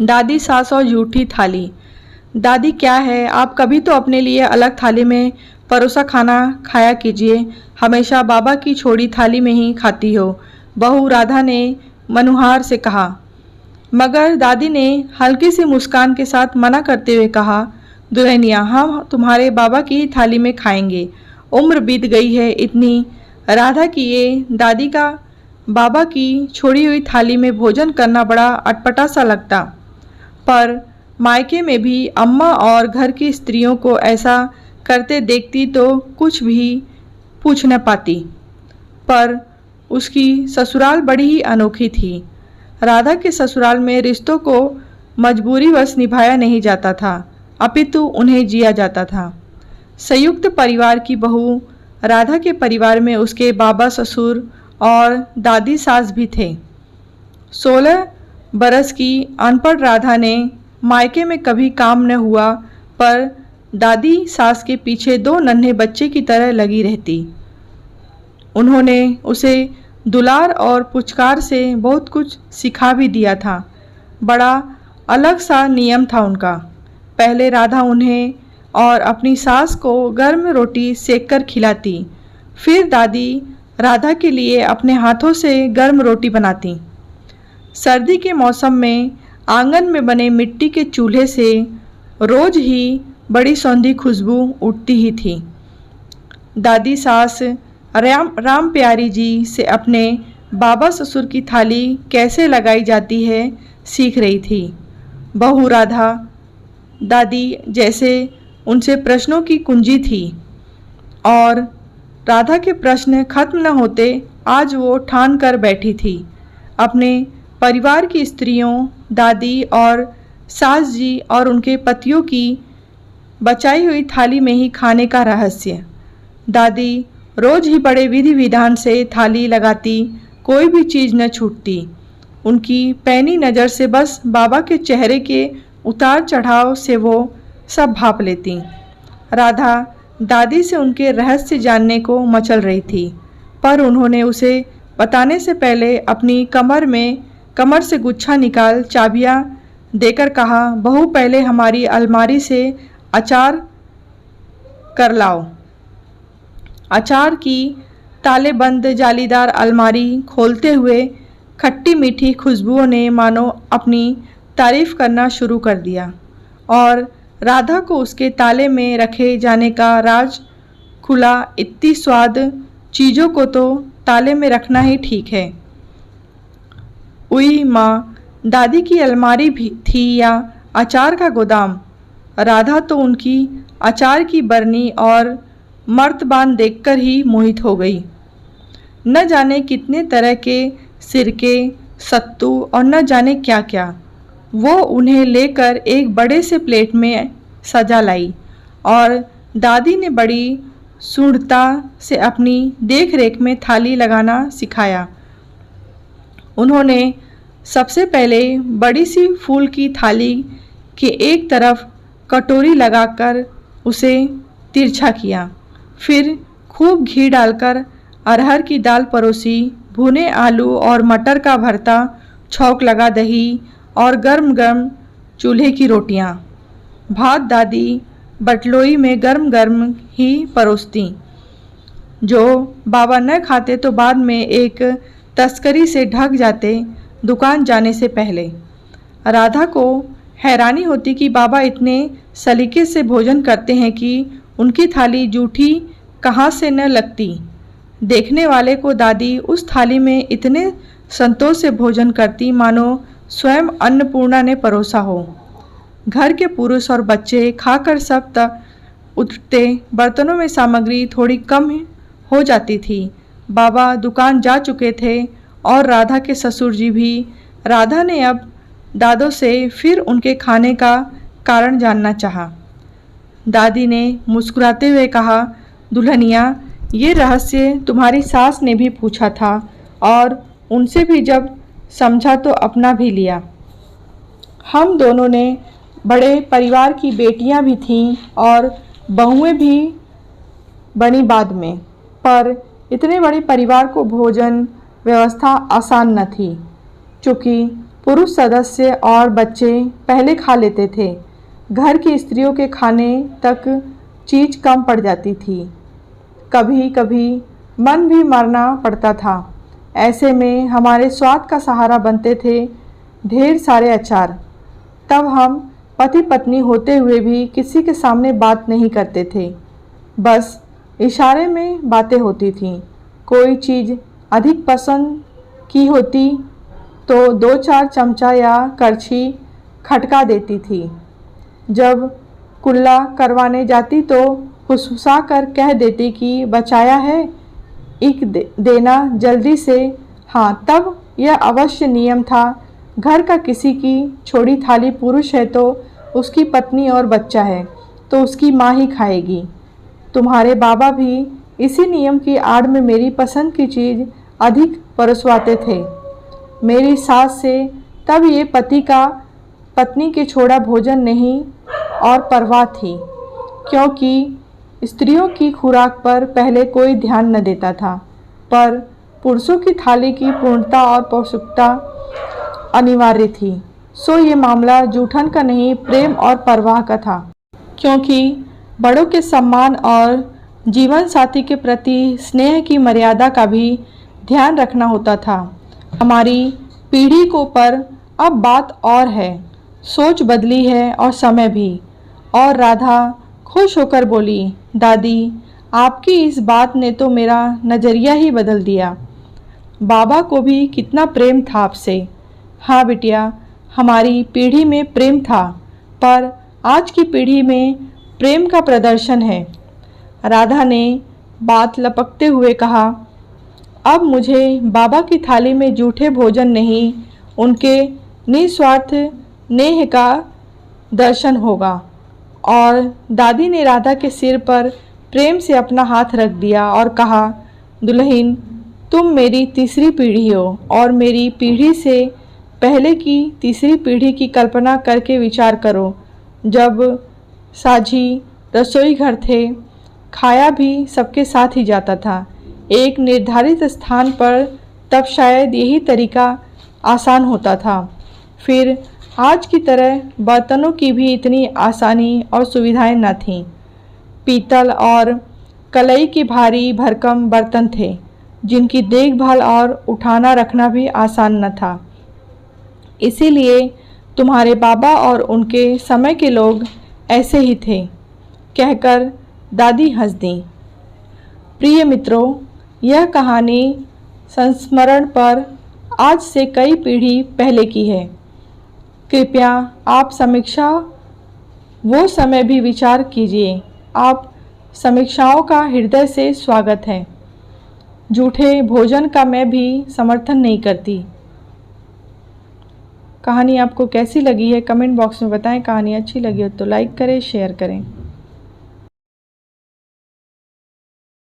दादी सास और झूठी थाली। दादी क्या है, आप कभी तो अपने लिए अलग थाली में परोसा खाना खाया कीजिए, हमेशा बाबा की छोड़ी थाली में ही खाती हो, बहू राधा ने मनुहार से कहा। मगर दादी ने हल्की सी मुस्कान के साथ मना करते हुए कहा, दुल्हनिया हम तुम्हारे बाबा की ही थाली में खाएंगे, उम्र बीत गई है इतनी। राधा की ये दादी का बाबा की छोड़ी हुई थाली में भोजन करना बड़ा अटपटा सा लगता, पर मायके में भी अम्मा और घर की स्त्रियों को ऐसा करते देखती तो कुछ भी पूछ न पाती। पर उसकी ससुराल बड़ी ही अनोखी थी। राधा के ससुराल में रिश्तों को मजबूरीवश निभाया नहीं जाता था, अपितु उन्हें जिया जाता था। संयुक्त परिवार की बहू राधा के परिवार में उसके बाबा ससुर और दादी सास भी थे। 16 बरस की अनपढ़ राधा ने मायके में कभी काम न हुआ, पर दादी सास के पीछे 2 नन्हे बच्चे की तरह लगी रहती। उन्होंने उसे दुलार और पुचकार से बहुत कुछ सिखा भी दिया था। बड़ा अलग सा नियम था उनका। पहले राधा उन्हें और अपनी सास को गर्म रोटी सेक कर खिलाती, फिर दादी राधा के लिए अपने हाथों से गर्म रोटी बनाती। सर्दी के मौसम में आंगन में बने मिट्टी के चूल्हे से रोज ही बड़ी सौंधी खुशबू उठती ही थी। दादी सास राम प्यारी जी से अपने बाबा ससुर की थाली कैसे लगाई जाती है सीख रही थी। बहू राधा दादी जैसे उनसे प्रश्नों की कुंजी थी, और राधा के प्रश्न खत्म न होते आज वो ठान कर बैठी थी अपने परिवार की स्त्रियों, दादी और सास जी और उनके पतियों की बचाई हुई थाली में ही खाने का रहस्य। दादी रोज ही बड़े विधि विधान से थाली लगाती, कोई भी चीज़ न छूटती। उनकी पैनी नज़र से बस बाबा के चेहरे के उतार चढ़ाव से वो सब भाप लेती। राधा दादी से उनके रहस्य जानने को मचल रही थी, पर उन्होंने उसे बताने से पहले अपनी कमर से गुच्छा निकाल चाबियां देकर कहा, बहू पहले हमारी अलमारी से अचार कर लाओ। अचार की तालेबंद जालीदार अलमारी खोलते हुए खट्टी मीठी खुशबुओं ने मानो अपनी तारीफ करना शुरू कर दिया, और राधा को उसके ताले में रखे जाने का राज खुला। इतनी स्वाद चीज़ों को तो ताले में रखना ही ठीक है। उई माँ, दादी की अलमारी भी थी या अचार का गोदाम? राधा तो उनकी अचार की बरनी और मर्तबान देखकर ही मोहित हो गई। न जाने कितने तरह के सिरके, सत्तू और न जाने क्या क्या वो उन्हें लेकर एक बड़े से प्लेट में सजा लाई, और दादी ने बड़ी सूढ़ता से अपनी देख रेख में थाली लगाना सिखाया। उन्होंने सबसे पहले बड़ी सी फूल की थाली के एक तरफ कटोरी लगाकर उसे तिरछा किया, फिर खूब घी डालकर अरहर की दाल परोसी, भुने आलू और मटर का भरता, छौंक लगा दही और गर्म गर्म चूल्हे की रोटियां। भात दादी बटलोई में गर्म गर्म ही परोसती, जो बाबा न खाते तो बाद में एक तस्करी से ढक जाते दुकान जाने से पहले। राधा को हैरानी होती कि बाबा इतने सलीके से भोजन करते हैं कि उनकी थाली जूठी कहाँ से न लगती। देखने वाले को दादी उस थाली में इतने संतोष से भोजन करती मानो स्वयं अन्नपूर्णा ने परोसा हो। घर के पुरुष और बच्चे खाकर सब तक उठते, बर्तनों में सामग्री थोड़ी कम हो जाती थी। बाबा दुकान जा चुके थे और राधा के ससुर जी भी। राधा ने अब दादों से फिर उनके खाने का कारण जानना चाहा। दादी ने मुस्कुराते हुए कहा, दुल्हनिया, ये रहस्य तुम्हारी सास ने भी पूछा था और उनसे भी जब समझा तो अपना भी लिया। हम दोनों ने बड़े परिवार की बेटियां भी थीं और बहुएं भी बनी बाद में, पर इतने बड़े परिवार को भोजन व्यवस्था आसान न थी, चूँकि पुरुष सदस्य और बच्चे पहले खा लेते थे। घर की स्त्रियों के खाने तक चीज़ कम पड़ जाती थी। कभी कभी मन भी मारना पड़ता था। ऐसे में हमारे स्वाद का सहारा बनते थे ढेर सारे अचार। तब हम पति पत्नी होते हुए भी किसी के सामने बात नहीं करते थे, बस इशारे में बातें होती थीं। कोई चीज़ अधिक पसंद की होती तो 2-4 चमचा या करछी खटका देती थी। जब कुल्ला करवाने जाती तो फुसफुसा कर कह देती कि बचाया है, एक देना जल्दी से। हाँ, तब यह अवश्य नियम था, घर का किसी की छोड़ी थाली पुरुष है तो उसकी पत्नी और बच्चा है तो उसकी माँ ही खाएगी। तुम्हारे बाबा भी इसी नियम की आड़ में मेरी पसंद की चीज़ अधिक परोसवाते थे। मेरी सास से तब ये पति का पत्नी के छोड़ा भोजन नहीं और परवाह थी, क्योंकि स्त्रियों की खुराक पर पहले कोई ध्यान न देता था, पर पुरुषों की थाली की पूर्णता और पौष्टिकता अनिवार्य थी। सो ये मामला जूठन का नहीं, प्रेम और परवाह का था, क्योंकि बड़ों के सम्मान और जीवन साथी के प्रति स्नेह की मर्यादा का भी ध्यान रखना होता था। हमारी पीढ़ी को पर अब बात और है, सोच बदली है और समय भी। और राधा खुश होकर बोली, दादी, आपकी इस बात ने तो मेरा नज़रिया ही बदल दिया। बाबा को भी कितना प्रेम था आपसे। हाँ बिटिया, हमारी पीढ़ी में प्रेम था, पर आज की पीढ़ी में प्रेम का प्रदर्शन है। राधा ने बात लपकते हुए कहा, अब मुझे बाबा की थाली में जूठे भोजन नहीं, उनके निस्वार्थ नेह का दर्शन होगा। और दादी ने राधा के सिर पर प्रेम से अपना हाथ रख दिया और कहा, दुल्हन, तुम मेरी तीसरी पीढ़ी हो और मेरी पीढ़ी से पहले की तीसरी पीढ़ी की कल्पना करके विचार करो। जब साझी रसोई घर थे, खाया भी सबके साथ ही जाता था, एक निर्धारित स्थान पर। तब शायद यही तरीका आसान होता था। फिर आज की तरह बर्तनों की भी इतनी आसानी और सुविधाएं न थीं। पीतल और कलई के भारी भरकम बर्तन थे, जिनकी देखभाल और उठाना रखना भी आसान न था। इसीलिए तुम्हारे बाबा और उनके समय के लोग ऐसे ही थे, कहकर दादी हंस दी। प्रिय मित्रों, यह कहानी संस्मरण पर आज से कई पीढ़ी पहले की है। कृपया आप समीक्षा वो समय भी विचार कीजिए। आप समीक्षाओं का हृदय से स्वागत है। जूठे भोजन का मैं भी समर्थन नहीं करती। कहानी आपको कैसी लगी है कमेंट बॉक्स में बताएं। कहानी अच्छी लगी हो तो लाइक करें, शेयर करें।